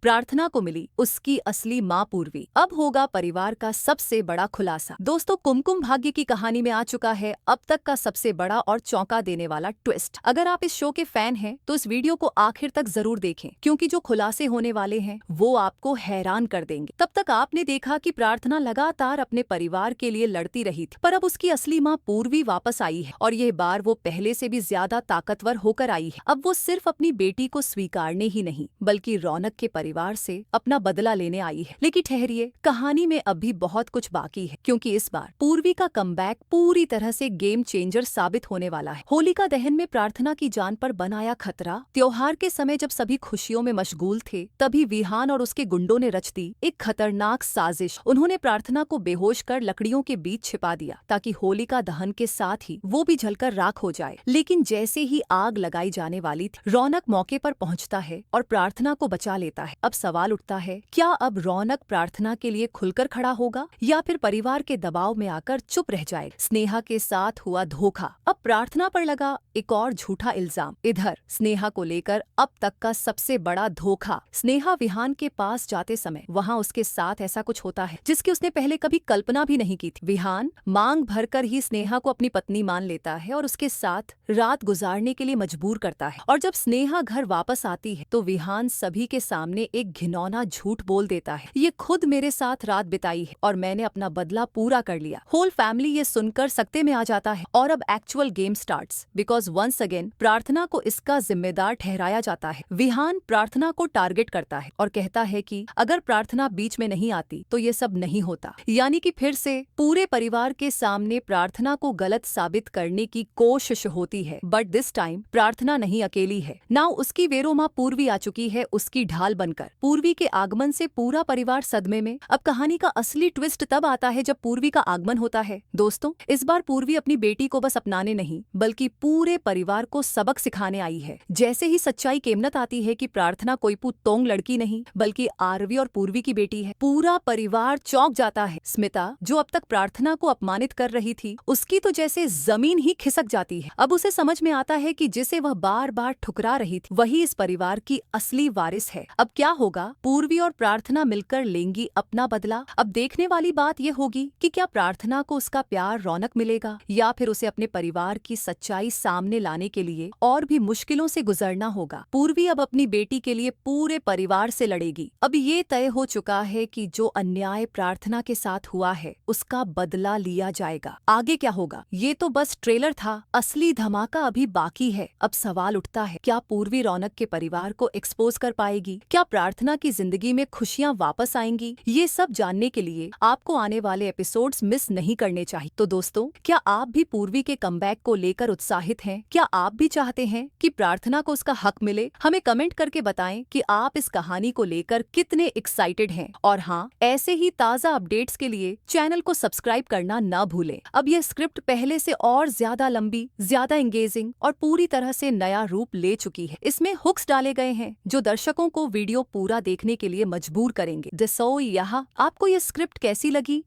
प्रार्थना को मिली उसकी असली माँ पूर्वी। अब होगा परिवार का सबसे बड़ा खुलासा। दोस्तों, कुमकुम भाग्य की कहानी में आ चुका है अब तक का सबसे बड़ा और चौंका देने वाला ट्विस्ट। अगर आप इस शो के फैन हैं तो इस वीडियो को आखिर तक जरूर देखें, क्योंकि जो खुलासे होने वाले हैं वो आपको हैरान कर देंगे। तब तक आपने देखा कि प्रार्थना लगातार अपने परिवार के लिए लड़ती रही थी, पर अब उसकी असली माँ पूर्वी वापस आई है और यह बार वो पहले से भी ज्यादा ताकतवर होकर आई है। अब वो सिर्फ अपनी बेटी को स्वीकारने ही नहीं बल्कि रौनक के परिवार से अपना बदला लेने आई है। लेकिन ठहरिए, कहानी में अब भी बहुत कुछ बाकी है, क्योंकि इस बार पूर्वी का कमबैक पूरी तरह से गेम चेंजर साबित होने वाला है। होलिका दहन में प्रार्थना की जान पर बनाया खतरा। त्योहार के समय जब सभी खुशियों में मशगूल थे, तभी विहान और उसके गुंडों ने रच दी एक खतरनाक साजिश। उन्होंने प्रार्थना को बेहोश कर लकड़ियों के बीच छिपा दिया ताकि होलिका दहन के साथ ही वो भी जलकर राख हो जाए। लेकिन जैसे ही आग लगाई जाने वाली थी, रौनक मौके पर पहुंचता है और प्रार्थना को बचा लेता है। अब सवाल उठता है, क्या अब रौनक प्रार्थना के लिए खुलकर खड़ा होगा या फिर परिवार के दबाव में आकर चुप रह जाएगा? स्नेहा के साथ हुआ धोखा, अब प्रार्थना पर लगा एक और झूठा इल्जाम। इधर स्नेहा को लेकर अब तक का सबसे बड़ा धोखा। स्नेहा विहान के पास जाते समय वहां उसके साथ ऐसा कुछ होता है जिसकी उसने पहले कभी कल्पना भी नहीं की थी। विहान मांग भरकर ही स्नेहा को अपनी पत्नी मान लेता है और उसके साथ रात गुजारने के लिए मजबूर करता है। और जब स्नेहा घर वापस आती है तो विहान सभी के सामने एक घिनौना झूठ बोल देता है, ये खुद मेरे साथ रात बिताई है और मैंने अपना बदला पूरा कर लिया। होल फैमिली ये सुनकर सकते में आ जाता है और अब actual game starts, because once again Prarthana को इसका जिम्मेदार ठहराया जाता है। विहान प्रार्थना को टारगेट करता है और कहता है कि अगर प्रार्थना बीच में नहीं आती तो ये सब नहीं होता। यानी कि फिर से पूरे परिवार के सामने प्रार्थना को गलत साबित करने की कोशिश होती है। बट दिस टाइम प्रार्थना नहीं अकेली है। नाउ उसकी वेरो माँ पूर्वी आ चुकी है उसकी ढाल बनकर। पूर्वी के आगमन से पूरा परिवार सदमे में। अब कहानी का असली ट्विस्ट तब आता है जब पूर्वी का आगमन होता है। दोस्तों, इस बार पूर्वी अपनी बेटी को बस अपनाने नहीं बल्कि पूरे परिवार को सबक सिखाने आई है। जैसे ही सच्चाई केमनत आती है कि प्रार्थना कोई पुतोंग लड़की नहीं बल्कि आरवी और पूर्वी की बेटी है, पूरा परिवार चौंक जाता है। स्मिता, जो अब तक प्रार्थना को अपमानित कर रही थी, उसकी तो जैसे जमीन ही खिसक जाती है। अब उसे समझ में आता है कि जिसे वह बार बार ठुकरा रही थी वही इस परिवार की असली वारिस है। अब क्या होगा? पूर्वी और प्रार्थना मिलकर लेंगी अपना बदला। अब देखने वाली बात यह होगी कि क्या प्रार्थना को उसका प्यार रौनक मिलेगा या फिर उसे अपने परिवार की सच्चाई सामने लाने के लिए और भी मुश्किलों से गुजरना होगा। पूर्वी अब अपनी बेटी के लिए पूरे परिवार से लड़ेगी। अब ये तय हो चुका है कि जो अन्याय प्रार्थना के साथ हुआ है उसका बदला लिया जाएगा। आगे क्या होगा ये तो बस ट्रेलर था, असली धमाका अभी बाकी है। अब सवाल उठता है, क्या पूर्वी रौनक के परिवार को एक्सपोज कर पाएगी? क्या प्रार्थना की जिंदगी में खुशियां वापस आएंगी? ये सब जानने के लिए आपको आने वाले एपिसोड्स मिस नहीं करने चाहिए। तो दोस्तों, क्या आप भी पूर्वी के कमबैक को लेकर उत्साहित हैं? क्या आप भी चाहते हैं कि प्रार्थना को उसका हक मिले? हमें कमेंट करके बताएं कि आप इस कहानी को लेकर कितने एक्साइटेड हैं। और हाँ, ऐसे ही ताज़ा अपडेट्स के लिए चैनल को सब्सक्राइब करना ना भूलें। अब यह स्क्रिप्ट पहले से और ज्यादा लंबी, ज्यादा एंगेजिंग और पूरी तरह से नया रूप ले चुकी है। इसमें हुक्स डाले गए हैं जो दर्शकों को वीडियो पूरा देखने के लिए मजबूर करेंगे। यहाँ आपको यह स्क्रिप्ट कैसी लगी?